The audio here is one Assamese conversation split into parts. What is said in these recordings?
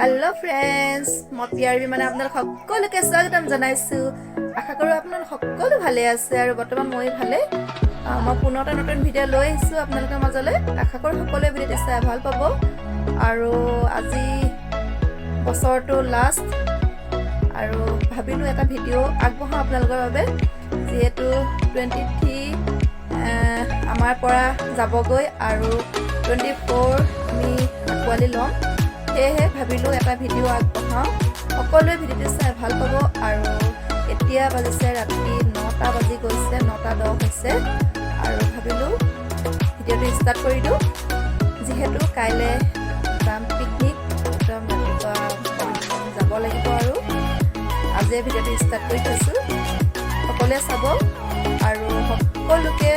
हेलो फ्रेंड्स মই পিয়াৰবি মানে আপোনালোক সকলোকে স্বাগতম জনাইছো আশা কৰো আপোনালোক সকলো ভালে আছে আৰু বৰ্তমান মই ভালে মই পুনৰ এটা নতুন ভিডিঅ' লৈ আহিছো আপোনালোকৰ মাজলৈ আশা কৰো সকলোৱে ভিডিঅ'টো চাই ভাল পাব আৰু আজি বছৰটো লাষ্ট আৰু ভাবিলো এটা ভিডিঅ' আগবঢ়াও আপোনালোকৰ বাবে যেহেতু 23 আমাৰ পৰা যাবগৈ আৰু 24 আমি আকোৱালি ল'ম সেয়েহে ভাবিলো এটা ভিডিঅ' আগবঢ়াও সকলোৱে ভিডিঅ'টো চাই ভাল পাব আৰু এতিয়া বাজিছে ৰাতি 9টা বাজি গৈছে 9:10 হৈছে আৰু ভাবিলো ভিডিঅ'টো ষ্টাৰ্ট কৰি দিওঁ যিহেতু কাইলে যাম পিকনিক একদম ৰাতিপুৱা যাব লাগিব আৰু আজি ভিডিঅ'টো ষ্টাৰ্ট কৰি থৈছো সকলোৱে চাব আৰু সকলোকে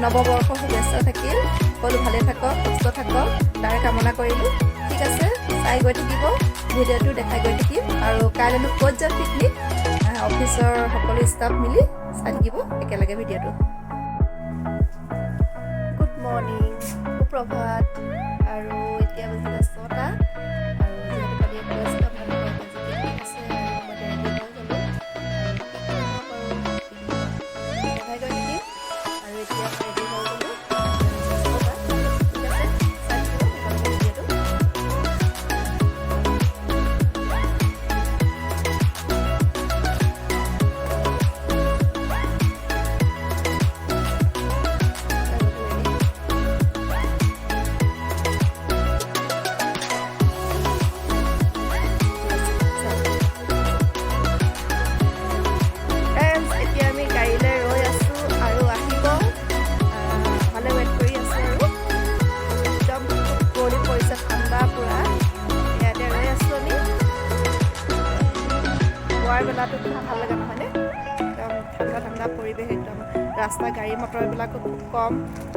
নৱবৰ্ষ শুভেচ্ছা থাকিল সকলো ভালে থাকক সুস্থ থাকক তাৰ কামনা কৰিলো ঠিক আছে চাই গৈ থাকিব ভিডিঅ'টো দেখাই গৈ থাকিম আৰু কাইলৈ ক'ত যাম পিকনিক অফিচৰ সকলো ষ্টাফ মিলি চাই থাকিব একেলগে ভিডিঅ'টো গুড মৰ্নিং সুপ্ৰভাত আৰু এতিয়া বাজিলে 6টা আৰু যিহেতু কালি কৈছিলোঁ আপোনালোকৰ পিকনিক আছে আৰু মই ৰেডি হৈ গ'লোঁ দেখাই গৈ থাকিম আৰু এতিয়া মই ৰেডি হৈ গ'লোঁ বেলাটো ভাল লাগে নহয়নে একদম ঠাণ্ডা ঠাণ্ডা পৰিৱেশ একদম ৰাস্তা গাড়ী মটৰবিলাকো খুব কম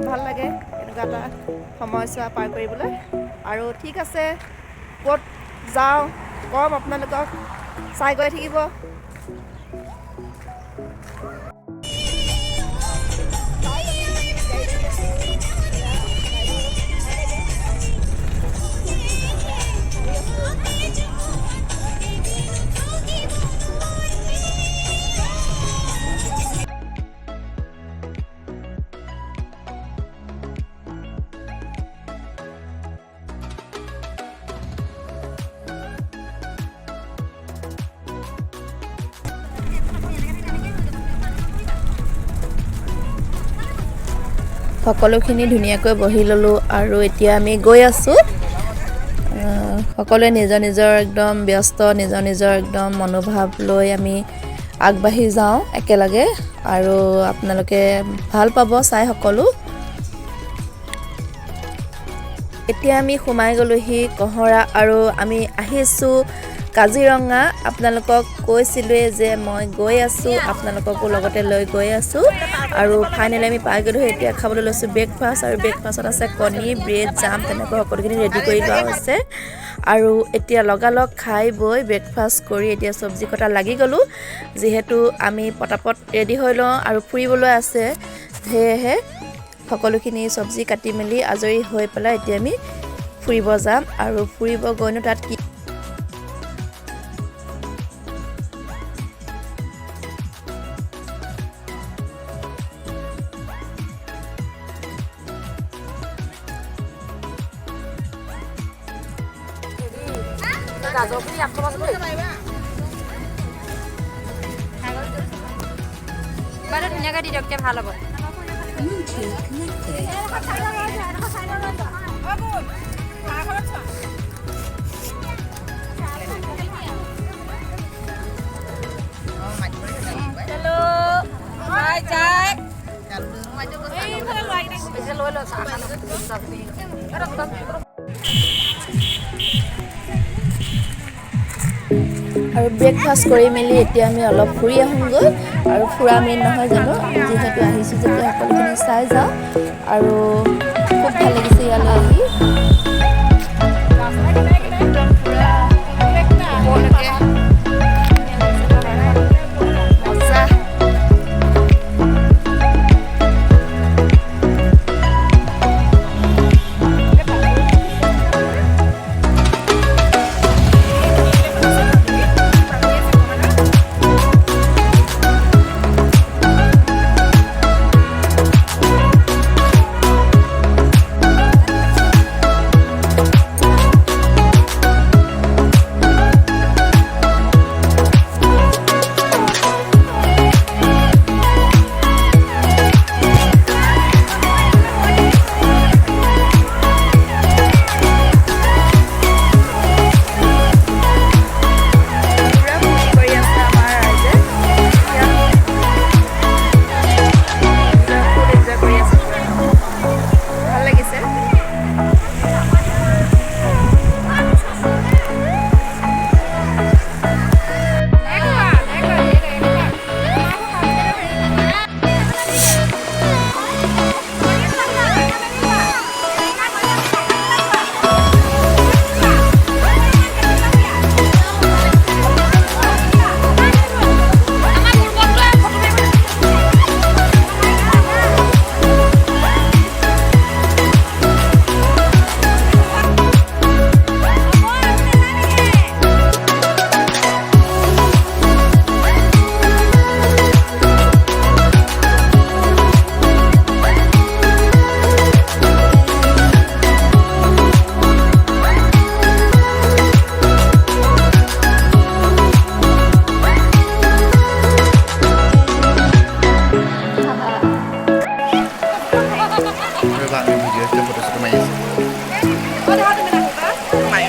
ভাল লাগে এনেকুৱা এটা সময়ছোৱা পাৰ কৰিবলৈ আৰু ঠিক আছে ক'ত যাওঁ কম আপোনালোকক চাই গৈ থাকিব সকলোখিনি ধুনীয়াকৈ বহি ল'লোঁ আৰু এতিয়া আমি গৈ আছোঁ সকলোৱে নিজৰ নিজৰ একদম ব্যস্ত নিজৰ নিজৰ একদম মনোভাৱ লৈ আমি আগবাঢ়ি যাওঁ একেলগে আৰু আপোনালোকে ভাল পাব চাই সকলো এতিয়া আমি সোমাই গ'লোহি কহৰা আৰু আমি আহিছোঁ কাজিৰঙা আপোনালোকক কৈছিলোঁৱে যে মই গৈ আছোঁ আপোনালোককো লগতে লৈ গৈ আছোঁ আৰু ফাইনেলি আমি পাই গ'লোঁ এতিয়া খাবলৈ লৈছোঁ ব্ৰেকফাষ্ট আৰু ব্ৰেকফাষ্টত আছে কণী ব্ৰেড জাম তেনেকৈ সকলোখিনি ৰেডি কৰি লোৱা হৈছে আৰু এতিয়া লগালগ খাই বৈ ব্ৰেকফাষ্ট কৰি এতিয়া চব্জি কটা লাগি গ'লোঁ যিহেতু আমি পটাপট ৰেডি হৈ লওঁ আৰু ফুৰিবলৈ আছে সেয়েহে সকলোখিনি চব্জি কাটি মেলি আজৰি হৈ পেলাই এতিয়া আমি ফুৰিব যাম আৰু ফুৰিব গৈনো তাত কি ধুনীয়াকৈ দি দিয়ক ভাল হ'ব আৰু ব্ৰেকফাষ্ট কৰি মেলি এতিয়া আমি অলপ ফুৰি আহোঁগৈ আৰু ফুৰা মেইন নহয় জানো যিহেতু আহিছোঁ যেতিয়া সকলোখিনি চাই যাওঁ আৰু খুব ভাল লাগিছে ইয়ালৈ আহি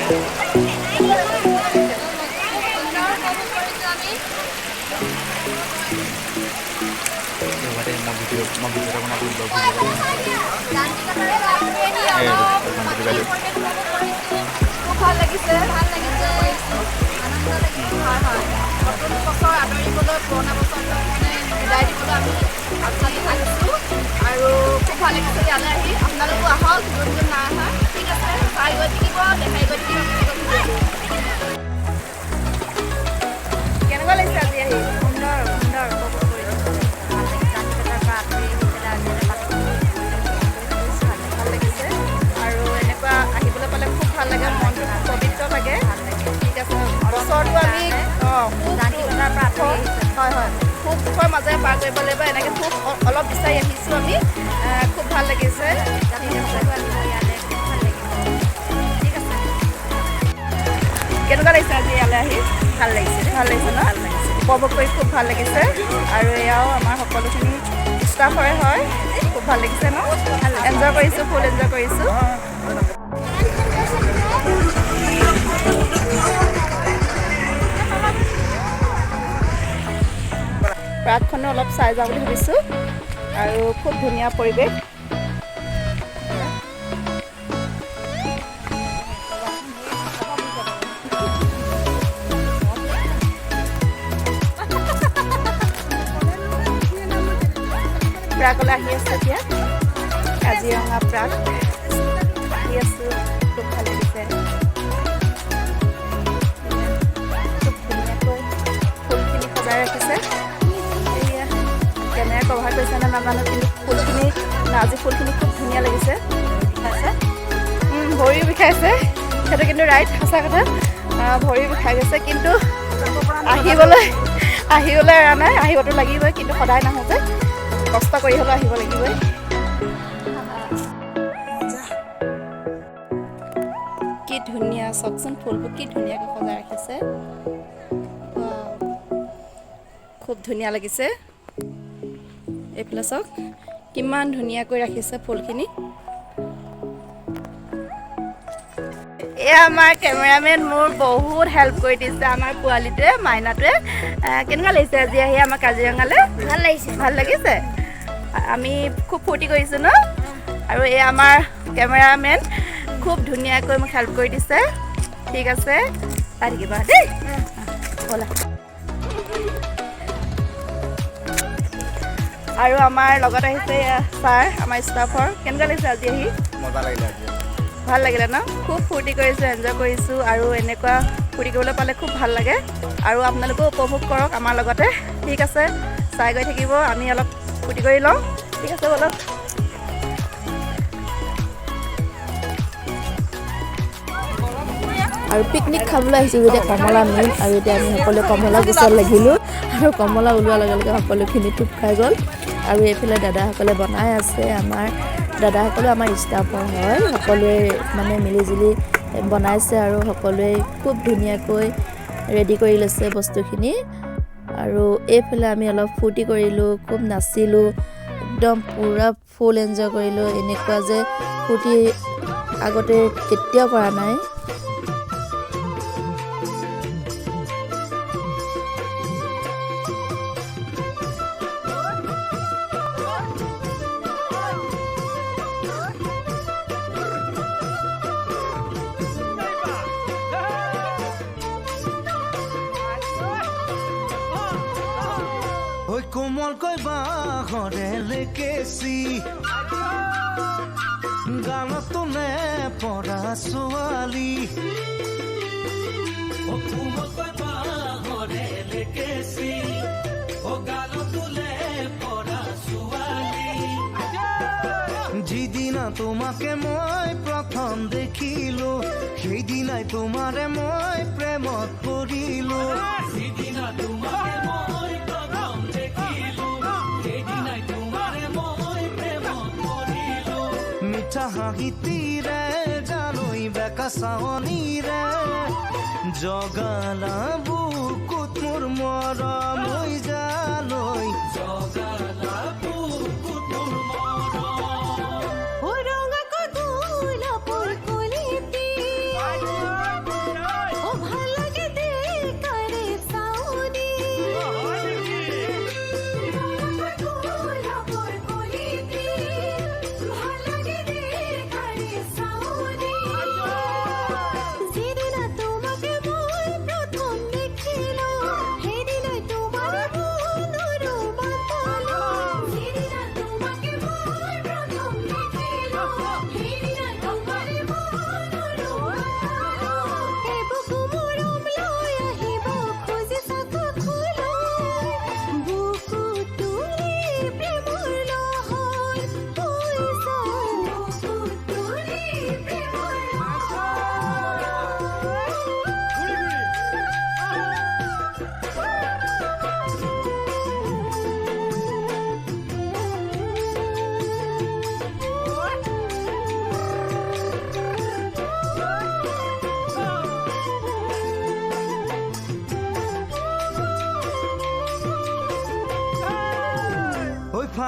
ভাল লাগিছে হয় হয় নতুন বছৰ আদৰিবলৈ পুৰণা বছৰটো মানে বিদায় দিবলৈ আমি আগবাঢ়ি আহিছোঁ আৰু খুব ভাল লাগিছে ইয়ালৈ আহি আপোনালোকো আহক যোন যোন নাই অহা ঠিক আছে চাই গৈ থাকিব দেখাই গৈ থাকিব কেনেকুৱা লাগিছে আজি আহি সুন্দৰ উপভোগ কৰিছোঁ ভাল লাগিছে আৰু এনেকুৱা আহিবলৈ পালে খুব ভাল লাগে মনটো খুব পবিত্ৰ লাগে ঠিক আছে বছৰটো আমি হয় হয় খুব সুখৰ মাজেৰে পাৰ কৰিব লাগিব এনেকৈ খুব অলপ বিচাৰি আহিছোঁ আমি খুব ভাল লাগিছে কেনেকুৱা লাগিছে আজি ইয়ালৈ আহি ভাল লাগিছে ন উপভোগ কৰি খুব ভাল লাগিছে আৰু এয়াও আমাৰ সকলোখিনি ষ্টাফৰে হয় খুব ভাল লাগিছে ন এনজয় কৰিছোঁ ফুল এনজয় কৰিছোঁ পাৰ্কখনো অলপ চাই যাওঁ বুলি ভাবিছোঁ আৰু খুব ধুনীয়া পৰিৱেশ প্ৰাগলৈ আহি আছে এতিয়া কাজিৰঙা প্ৰাগ আহি আছোঁ খুব ভাল লাগিছে খুব ধুনীয়াকৈ ফুলখিনি সজাই ৰাখিছে এয়া কেমেৰা কভাৰ কৰিছে নে নাজানো কিন্তু ফুলখিনি আজি ফুলখিনি খুব ধুনীয়া লাগিছে ভৰিও বিষাইছে সেইটো কিন্তু ৰাইট সঁচা কথা ভৰি বিষাই গৈছে কিন্তু আহিবলৈ এৰা নাই আহিবতো লাগিবই কিন্তু সদায় নাহোঁ যে কষ্ট কৰি হ'লেও আহিব লাগিবই কি ধুনীয়া চাওকচোন ফুলবোৰ কি ধুনীয়াকৈ সজাই ৰাখিছে খুব ধুনীয়া লাগিছে এইফালে চাওক কিমান ধুনীয়াকৈ ৰাখিছে ফুলখিনি এয়া আমাৰ কেমেৰামেন মোৰ বহুত হেল্প কৰি দিছে আমাৰ পোৱালিটোৱে মাইনাটোৱে কেনেকুৱা লাগিছে আজি আহি আমাৰ কাজিৰঙালৈ ভাল লাগিছে আমি খুব ফূৰ্তি কৰিছোঁ ন আৰু এই আমাৰ কেমেৰামেন খুব ধুনীয়াকৈ মোক হেল্প কৰি দিছে ঠিক আছে চাই থাকিবা দেই ব'লা আৰু আমাৰ লগত আহিছে ছাৰ আমাৰ ষ্টাফৰ কেনেকুৱা লাগিছে আজি আহি ভাল লাগিলে ন খুব ফূৰ্তি কৰিছোঁ এনজয় কৰিছোঁ আৰু এনেকুৱা ফূৰ্তি কৰিবলৈ পালে খুব ভাল লাগে আৰু আপোনালোকেও উপভোগ কৰক আমাৰ লগতে ঠিক আছে চাই গৈ থাকিব আমি অলপ ফূৰ্তি কৰি লওঁ ঠিক আছে ব'লক আৰু পিকনিক খাবলৈ আহিছোঁ যেতিয়া কমলা মেইন আৰু এতিয়া আমি সকলোৱে কমলা গছত লাগিলোঁ আৰু কমলা ওলোৱাৰ লগে লগে সকলোখিনি থুপ খাই গ'ল আৰু এইফালে দাদাসকলে বনাই আছে আমাৰ দাদাসকলো আমাৰ ষ্টাফৰ হয় সকলোৱে মানে মিলিজুলি বনাইছে আৰু সকলোৱে খুব ধুনীয়াকৈ ৰেডি কৰি লৈছে বস্তুখিনি আৰু এইফালে আমি অলপ ফূৰ্তি কৰিলোঁ খুব নাচিলোঁ একদম পূৰা ফুল এনজয় কৰিলোঁ এনেকুৱা যে ফূৰ্তি আগতে কেতিয়াও কৰা নাই কোমলকৈ বাঁহৰে লেকেচি গানতো নে পৰা ছোৱালী কোমলকৈ বাঁহৰে লেকেচি গানতো নে পৰা ছোৱালী যিদিনা তোমাকে মই প্ৰথম দেখিলো সেইদিনাই তোমাৰে মই প্ৰেমত পৰিলো যিদিনা তোমাকে মই মিঠা হাঁহিতিৰে জানৈ বেকা চাৱনীৰে জগালা বুকুত মোৰ মৰম হৈ জানৈ জগালা বুকুত মোৰ মৰম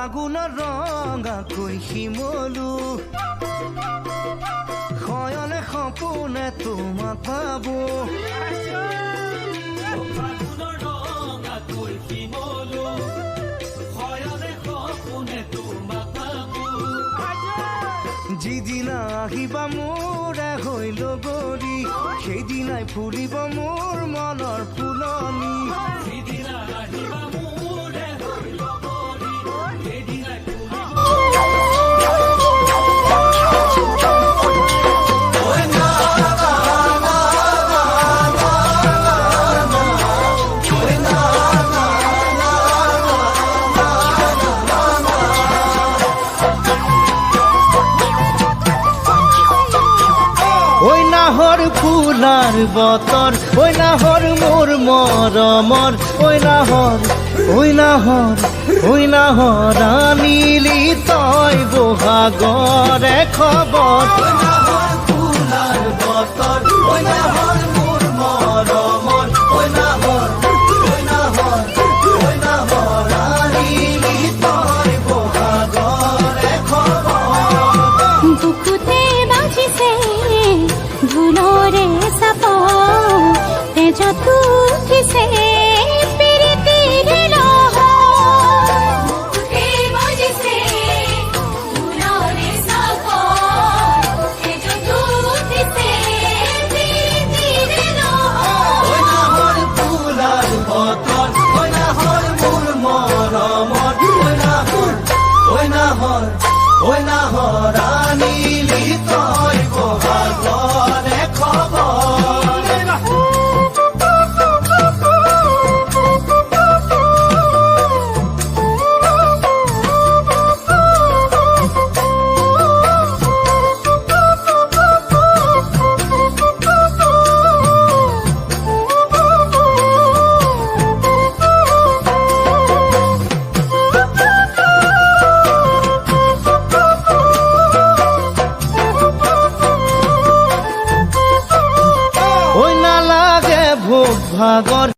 ফাগুনৰ ৰঙাকৈ শিমলু শয়নে সপোনে তোমাক পাবো যিদিনা আহিবা মোৰে হৈ লগৰী সেইদিনাই ফুলিব মোৰ মনৰ ফুলনি নাহৰ ফুলাৰ বতৰ ঐ নাহৰ মোৰ মৰমৰ ঐ নাহৰ আনিলি তই বহাগৰে খবৰ নাহৰ ফুলাৰ বতৰ ঐ নাহৰ মোৰ মৰমৰ ঐ নাহৰ আনিলি তই বহাগৰে খবৰ বুকুতে বাজিছে ধুনৰে চাপ তেজত উঠিছে প্ৰীতিৰ লহ বুকুতে বাজিছে ধুনৰে চাপ তেজত উঠিছে প্ৰীতিৰ লহ ঐ নাহৰ ফুলাৰ বতৰ ঐ নাহৰ মোৰ মৰমৰ ঐ নাহৰ আনিলি তই বহাগৰে খবৰ ঐ নালাগে ভোগ ভাগৰ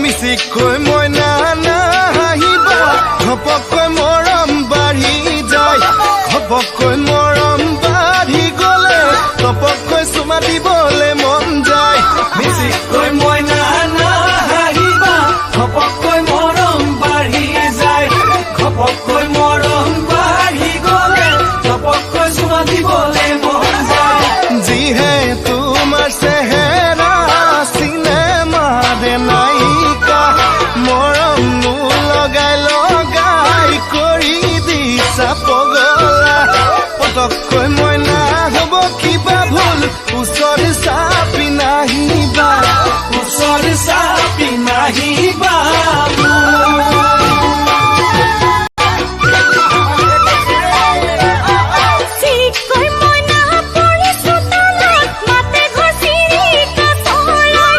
মিচিকৈ মইনা নাহিবা ঘপকৈ মৰম বাঢ়ি যায় ঘপকৈ মৰম বাঢ়ি গলে ঘপকৈ চুমা দিবলে মন যায় মিচিকৈ মইনা নাহিবা ঘপকৈ মৰম বাঢ়ি যায় ঘপকৈ মৰম বাঢ়ি গলে ঘপকৈ চুমা দিবলে মন যায় যিহে তোমাৰ চেহেৰা চিনেমাৰে নায়িকা মৰম লগাই কৰি দিছা পগলা পটককৈ মইনা হ'ব কিবা ভুল ওচৰ চাপি নাহিবা চিৰিকৈ মইনা পৰিছো তলত মাতে ঘচিৰি কাষলৈ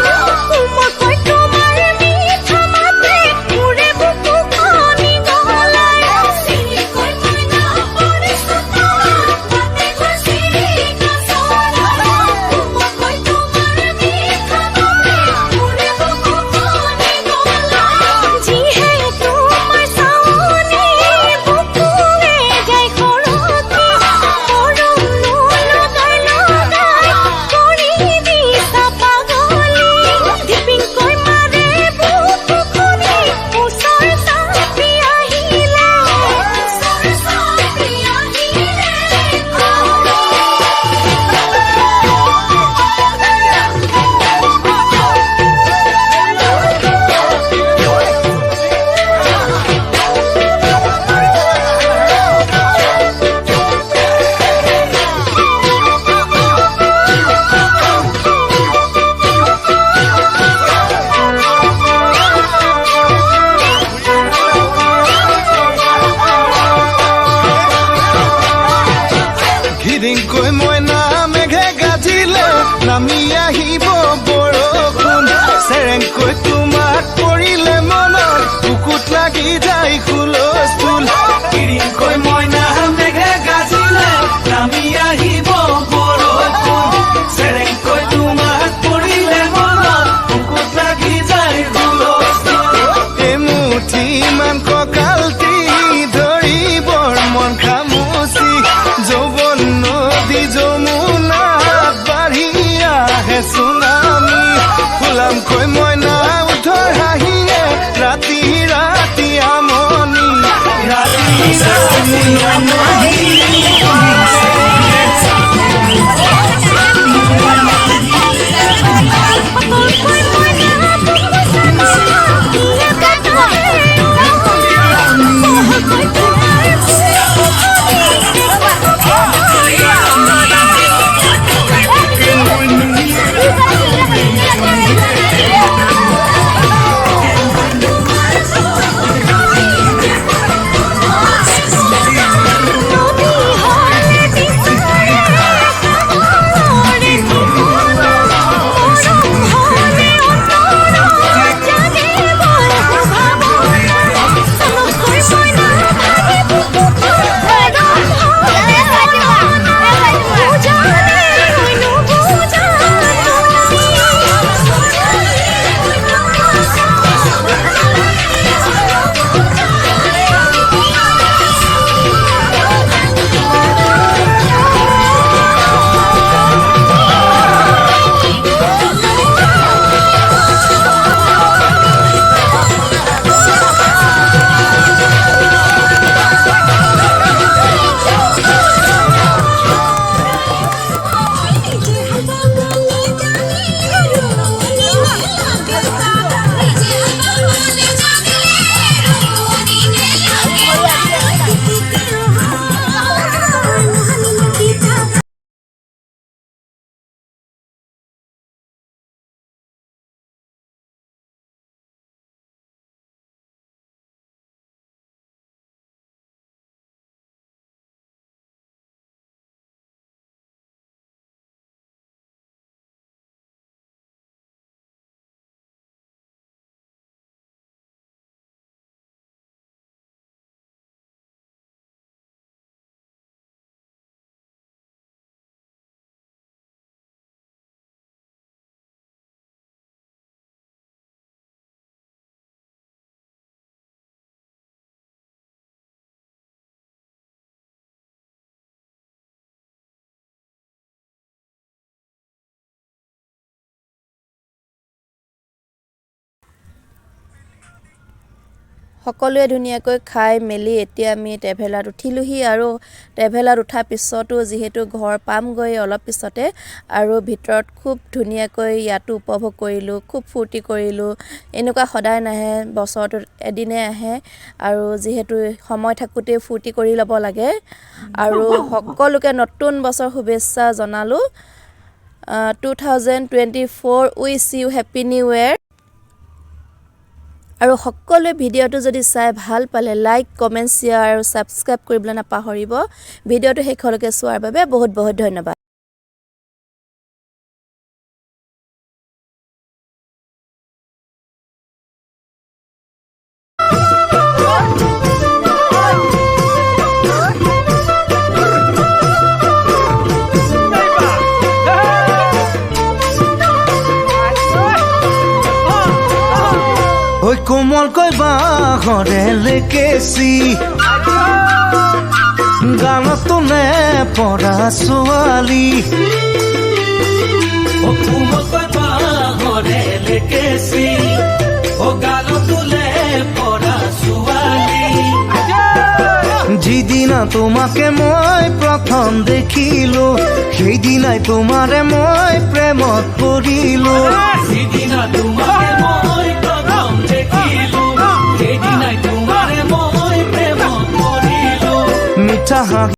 কোমলকৈ তোমাৰ মিঠা মাতে মোৰে বুকুখনি গহলাই চিৰিকৈ মইনা পৰিছো তলত মাতে ঘচিৰি কাষলৈ কোমলকৈ তোমাৰ মিঠা মাতে মোৰে বুকুখনি গহলাই কৈ মইনা মেঘে গাজিলে নামি আহিব বৰষুণ চেৰেংকৈ তোমাক পৰিলে মনত বুকুত লাগি যায় হুলস্থুল কিৰিংকৈ মইনা মেঘে গাজিলে নামি আহিব বৰষুণ চেৰেংকৈ তোমাক পৰিলে মনত বুকুত লাগি যায় হুলস্থুল এমুঠি মান কঁকালটি ধৰিবৰ মন খামুচি যৌৱন নদী যমুনাত বাঢ়ি আহে চুনামি ফুলামকৈ মইনা উঠৰ হাঁহিয়ে ৰাতি ৰাতি আমনি ৰাতি ৰাতি আমনি সকলোৱে ধুনীয়াকৈ খাই মেলি এতিয়া আমি ট্ৰেভেলাৰত উঠিলোহি আৰু ট্ৰেভেলাৰত উঠাৰ পিছতো যিহেতু ঘৰ পামগৈ অলপ পিছতে আৰু ভিতৰত খুব ধুনীয়াকৈ ইয়াতো উপভোগ কৰিলোঁ খুব ফূৰ্তি কৰিলোঁ এনেকুৱা সদায় নাহে বছৰটোত এদিনে আহে আৰু যিহেতু সময় থাকোঁতে ফূৰ্তি কৰি ল'ব লাগে আৰু সকলোকে নতুন বছৰ শুভেচ্ছা জনালোঁ 2024 wish you happy new year আৰু সকলোৱে ভিডিঅ'টো যদি চাই ভাল পালে লাইক কমেণ্ট শ্বেয়াৰ আৰু ছাবস্ক্ৰাইব কৰিবলৈ নাপাহৰিব ভিডিঅ'টো শেষলৈকে চোৱাৰ বাবে বহুত বহুত ধন্যবাদ ঐ কোমলকৈ বাঁহৰে লেকেচি গানতো নে পৰা ছোৱালী কোমলকৈ বাঁহৰে লেকেচি গানতো নে পৰা ছোৱালী যিদিনা তোমাকে মই প্ৰথম দেখিলো সেইদিনাই তোমাৰে মই প্ৰেমত পৰিলো যিদিনা তোমাকে মই প্ৰথম দেখিলো সেইদিনাই তোমাৰে মই প্ৰেমত পৰিলো মিঠা